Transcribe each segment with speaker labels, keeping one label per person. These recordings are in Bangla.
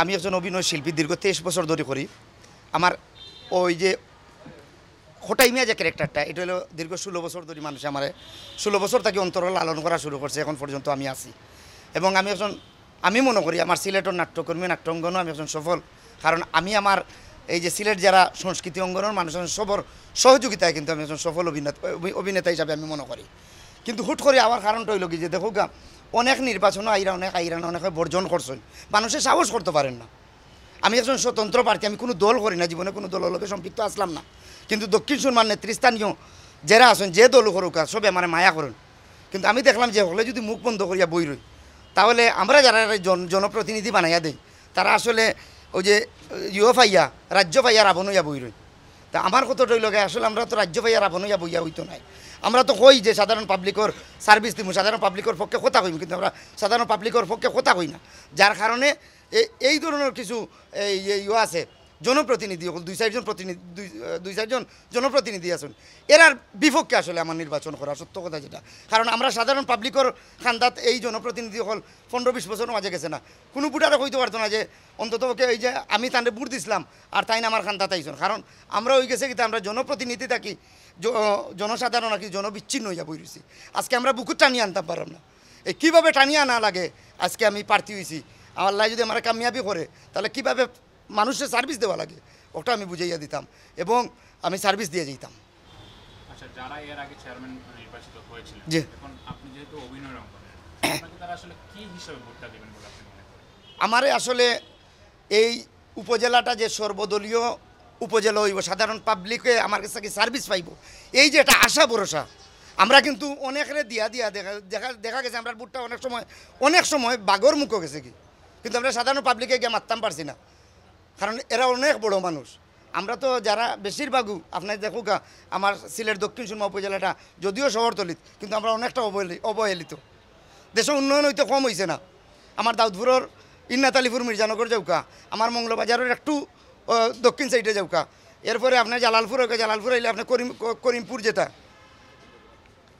Speaker 1: আমি একজন অভিনয় শিল্পী, দীর্ঘ 23 বছর ধরে করি। আমার ওই যে হঠাই মিয়া যে ক্যারেক্টারটা, এটা হলো দীর্ঘ 16 বছর ধরে মানুষ আমার 16 বছর থেকে অন্তর লালন করা শুরু করছে, এখন পর্যন্ত আমি আছি। এবং আমি মনে করি আমার সিলেটের নাট্যকর্মী নাট্যাঙ্গনও আমি একজন সফল, কারণ আমি আমার এই যে সিলেট যারা সংস্কৃতি অঙ্গনের মানুষের সবর সহযোগিতায় কিন্তু আমি একজন সফল অভিনেতা হিসাবে আমি মনে করি। কিন্তু হুট করে আমার কারণটা হইল কি যে দেখো গা, অনেক নির্বাচনও আইরান অনেকে বর্জন করছেন, মানুষের সাহস করতে পারেন না। আমি একজন স্বতন্ত্র প্রার্থী, আমি কোনো দল করি না, জীবনে কোনো দলের লোকে সম্পৃক্ত আসলাম না। কিন্তু দক্ষিণ সুরমার নেতৃস্থানীয় যারা আছেন, যে দল করুক সবে আমার মায়া করেন। কিন্তু আমি দেখলাম যে হলে যদি মুখ বন্ধ করিয়া বই রই, তাহলে আমরা যারা জনপ্রতিনিধি বানাইয়া দেই, তারা আসলে ওই যে ফাইয়া রাজ্য ফাইয়া রাবণ হইয়া বই রই। তা আমার কথাটা হইল আসলে আমরা তো রাজ্য ফাইয়া রাবণ হইয়া বইয়া হইতো নাই। আমরা তো কই যে সাধারণ পাবলিকর সার্ভিস দিব, সাধারণ পাবলিকর পক্ষে কথা কইম, কিন্তু আমরা সাধারণ পাবলিকর পক্ষে কথা কই না। যার কারণে এই ধরনের কিছু আছে জনপ্রতিনিধি, দুই চারজন জনপ্রতিনিধি আছেন, এরার বিপক্ষে আসলে আমার নির্বাচন করা সত্য কথা যেটা। কারণ আমরা সাধারণ পাবলিকর খান্দাত এই জনপ্রতিনিধি হল 15-20 বছর মাঝে গেছে না, কোনো বুটারে কইতে পারতো না যে অন্তত এই যে আমি তাদের বুট দিছিলাম আর তাই না আমার খান্দাত আইসন। কারণ আমরা ওই গেছে কিন্তু আমরা জনপ্রতিনিধি থাকি, জনসাধারণ নাকি জনবিচ্ছিন্ন হইয়া বই রয়েছি। আজকে আমরা বুকুর টানিয়ে আনতে পারলাম না, এই কীভাবে টানিয়ে আনা লাগে। আজকে আমি প্রার্থী হয়েছি, আল্লাহ যদি আমার কামিয়াবি করে, তাহলে কীভাবে মানুষের সার্ভিস দেওয়া লাগে ওটা আমি বুঝাইয়া দিতাম এবং আমি সার্ভিস দিয়ে যেতাম।
Speaker 2: আচ্ছা, যারা এর আগে চেয়ারম্যান নির্বাচিত হয়েছিলেন,
Speaker 1: জি,
Speaker 2: এখন আপনি যেহেতু অভিনয় করেন, আপনাকে তারা আসলে কি হিসাবে ভোটটা দিবেন বলে আপনি মনে করেন?
Speaker 1: আমারে আসলে এই উপজেলাটা যে সর্বদলীয় উপজেলা হইব, সাধারণ পাবলিকে আমার কাছে সার্ভিস পাইব, এই যে একটা আশা ভরসা আমরা কিন্তু অনেকরে দিয়া দেখা গেছে আমরা বুটটা অনেক সময় বাগর মুখও গেছে কি, কিন্তু আমরা সাধারণ পাবলিকে গিয়ে মারতাম পারছি না, কারণ এরা অনেক বড় মানুষ। আমরা তো যারা বেশিরভাগও আপনার দেখুকা, আমার সিলেট দক্ষিণ সুরমা উপজেলাটা যদিও শহরতলিত, কিন্তু আমরা অনেকটা অবহেলিত। দেশের উন্নয়ন হইতে কম হয়েছে না। আমার দাউদপুরের ইন্নাতালিপুর মির্জানগর যাউকা, আমার মঙ্গলবাজারের একটু দক্ষিণ সাইডে যাউকা, এরপরে আপনার জালালপুর আইলে আপনার করিমপুর যেটা,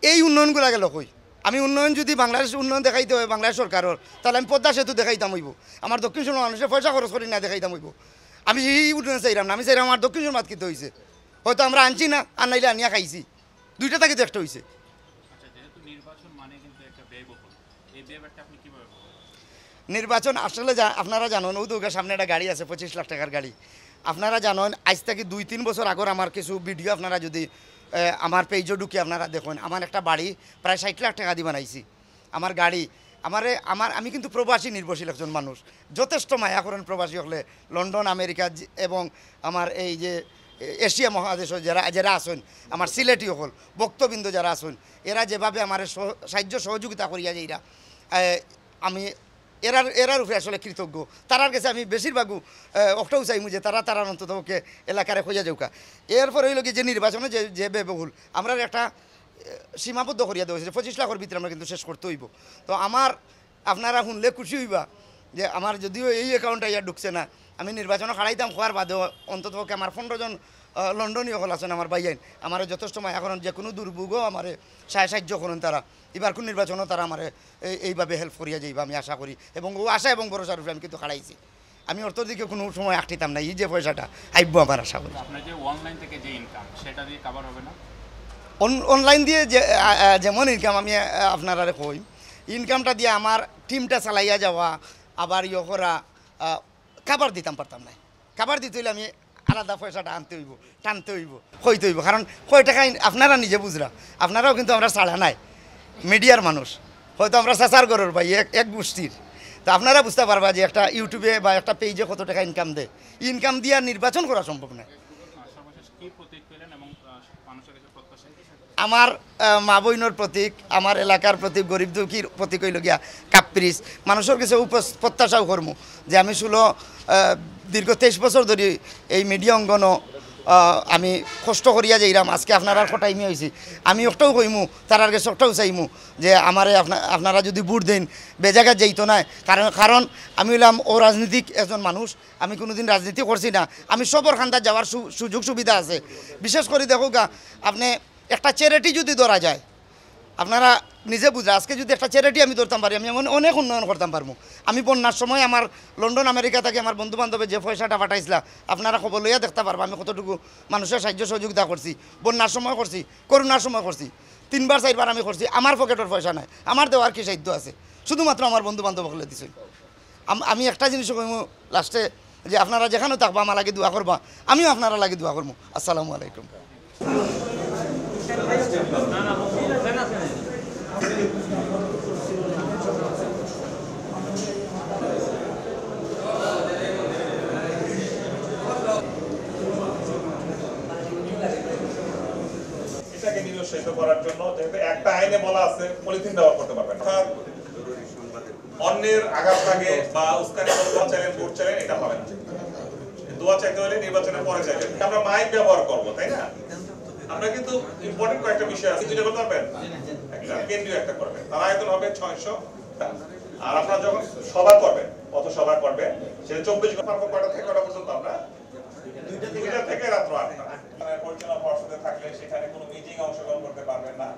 Speaker 1: এই উন্নয়নগুলো গেল কই। আমি উন্নয়ন যদি বাংলাদেশ উন্নয়ন দেখাইতে হয় বাংলাদেশ সরকারের, তাহলে আমি পদ্মা সেতু দেখাইতাম হইব। আমার দক্ষিণ সুরমা মানুষের পয়সা খরচ করি না দেখাইতাম হইব। আমি এই উন্নয়ন চাইলাম না, আমি চাইলাম আমার দক্ষিণ সুরমাত কিনতে হয়েছে, হয়তো আমরা আনছি না, আর নাইলে আনিয়া খাইছি, দুইটা থেকে তো একটা হয়েছে।
Speaker 2: আচ্ছা, যেহেতু নির্বাচন মানে কিন্তু একটা ব্যয়বহুল, এই ব্যয়টা আপনি কীভাবে বলবেন?
Speaker 1: নির্বাচন আসলে আপনারা জানেন, ওদের সামনে একটা গাড়ি আছে 25 লাখ টাকার গাড়ি। আপনারা জানেন আজ থেকে 2-3 বছর আগর আমার কিছু ভিডিও আপনারা যদি আমার পেজও ঢুকে আপনারা দেখুন, আমার একটা বাড়ি প্রায় 60 লাখ টাকা দিয়ে বানাইছি। আমার গাড়ি আমি কিন্তু প্রবাসী নির্ভরশীল একজন মানুষ, যথেষ্ট মায়া করেন প্রবাসী হলে লন্ডন আমেরিকা এবং আমার এই যে এশিয়া মহাদেশের যারা আছেন, আমার সিলেটি হল বক্তবৃন্দ যারা আছেন, এরা যেভাবে আমার সাহায্য সহযোগিতা করিয়া যাইরা আমি এরার উপরে আসলে কৃতজ্ঞ। তারার কাছে আমি বেশিরভাগও অক্টাও চাইমু যে তারা অন্তত ওকে এলাকারে খোঁজা যাউকা। এরপর হইল কি যে নির্বাচনে যে ব্যয়বহুল আমরা একটা সীমাবদ্ধ করিয়া দেওয়া হয়েছে, 25 লাখের ভিতরে আমরা কিন্তু শেষ করতে হইব। তো আপনারা শুনলে খুশি হইবা যে আমার যদিও এই অ্যাকাউন্টটা ইয়া ঢুকছে না, আমি নির্বাচনে খাড়াইতাম খোয়ার বাদেও অন্তত আমার 15 জন লন্ডনীয় হল আছেন আমার বাইয়াইন, আমার যথেষ্ট মায়া করেন, যে কোনো দুর্ভোগও আমার সাহায্য করেন তারা। এবার কোন নির্বাচনও তারা আমার এইভাবে হেল্প করিয়া যাইবা আমি আশা করি, এবং ও আশা এবং ভরসার উপরে আমি কিন্তু খাড়াইছি। আমি অর্থ দিকে কোনো সময় আঁকটিতাম না, এই যে পয়সাটা আইব আমার আশা করি।
Speaker 2: আপনার যে অনলাইন থেকে যে ইনকাম, সেটা দিয়ে কভার হবে না?
Speaker 1: অনলাইন দিয়ে যেমন ইনকাম আমি আপনারা কই, ইনকামটা দিয়ে আমার টিমটা চালাইয়া যাওয়া, আবার করা, খাবার দিতাম পারতাম না। খাবার দিতে হইলে আমি আলাদা পয়সাটা টানতে হইব, কইতে হইব, কারণ কয় টাকা আপনারা নিজে বুঝরা, আপনারাও কিন্তু আমরা ছাড়া নাই, মিডিয়ার মানুষ, হয়তো আমরা চেঁচার গরুর ভাই এক গোষ্ঠীর। তো আপনারা বুঝতে পারবা যে একটা ইউটিউবে বা একটা পেজে কত টাকা ইনকাম দেয়, ইনকাম দিয়ে নির্বাচন করা সম্ভব নয়। আমার মা বইনের প্রতীক, আমার এলাকার প্রতীক, গরিব দুঃখীর প্রতীক হইল গিয়া কাপ্রিস। মানুষের কাছে প্রত্যাশাও করমু যে আমি দীর্ঘ 23 বছর ধরে এই মিডিয়া অঙ্গনও আমি কষ্ট করিয়া যাইলাম। আজকে আপনারা কটাইমি হয়েছি, আমি একটাও কইমু, তারার কাছে একটাও চাইমু যে আমারে আপনারা যদি ভোট দেন বেজায়গা যাইতো না। কারণ আমি হইলাম রাজনীতিক একজন মানুষ, আমি কোনোদিন রাজনীতি করছি না, আমি সবর খান্দার যাওয়ার সুযোগ সুবিধা আছে। বিশেষ করে দেখো আপনি একটা চ্যারিটি যদি ধরা যায়, আপনারা নিজে বুঝা আজকে যদি একটা চ্যারিটি আমি ধরতাম পারি আমি অনেক উন্নয়ন করতাম পারবো আমি বন্যার সময় আমার লন্ডন আমেরিকা থেকে আমার বন্ধু বান্ধবের যে পয়সাটা পাঠাইছিলা আপনারা খবর লইয়া দেখতে পারবো আমি কতটুকু মানুষের সাহায্য সহযোগিতা করছি বন্যার সময় করছি করোনার সময় করছি 3বার 4বার আমি করছি আমার পকেটের পয়সা নাই আমার দেওয়ার কি সাহিত্য আছে শুধুমাত্র আমার বন্ধু বান্ধব বলে দিছি আমি একটা জিনিস কইম লাস্টে যে আপনারা যেখানে থাকবা আমার লাগে দোয়া করবা আমিও আপনারা লাগে দোয়া করবো আসসালামু আলাইকুম
Speaker 3: এটাকে নিরুৎসাহিত করার জন্য যেহেতু একটা আইনে বলা আছে পলিথিন ব্যবহার করতে পারবেন অন্যের আঘাত লাগে বা উস্কানি দোয়া চাইলেন ভোট চাইলেন এটা হবে না দোয়া চাইতে হলে নির্বাচনের পরে চাইবেন আমরা মাইক ব্যবহার করবো তাই না আমরা কিন্তু ইম্পর্টেন্ট কয়েকটা বিষয় আছে যেটা করতে পারবেন একটা কেন্দ্রীয় একটা করবেন তার আয়তন হবে 600 আর আপনারা যখন সভা করবেন কত সভা করবেন সেটা 24 ঘন্টা কয়টা থেকে কয়টা পর্যন্ত আমরা 2টা থেকে রাত 8টা পরিচালনা পর্ষদে থাকলে সেখানে কোনো মিটিং অংশগ্রহণ করতে পারবেন না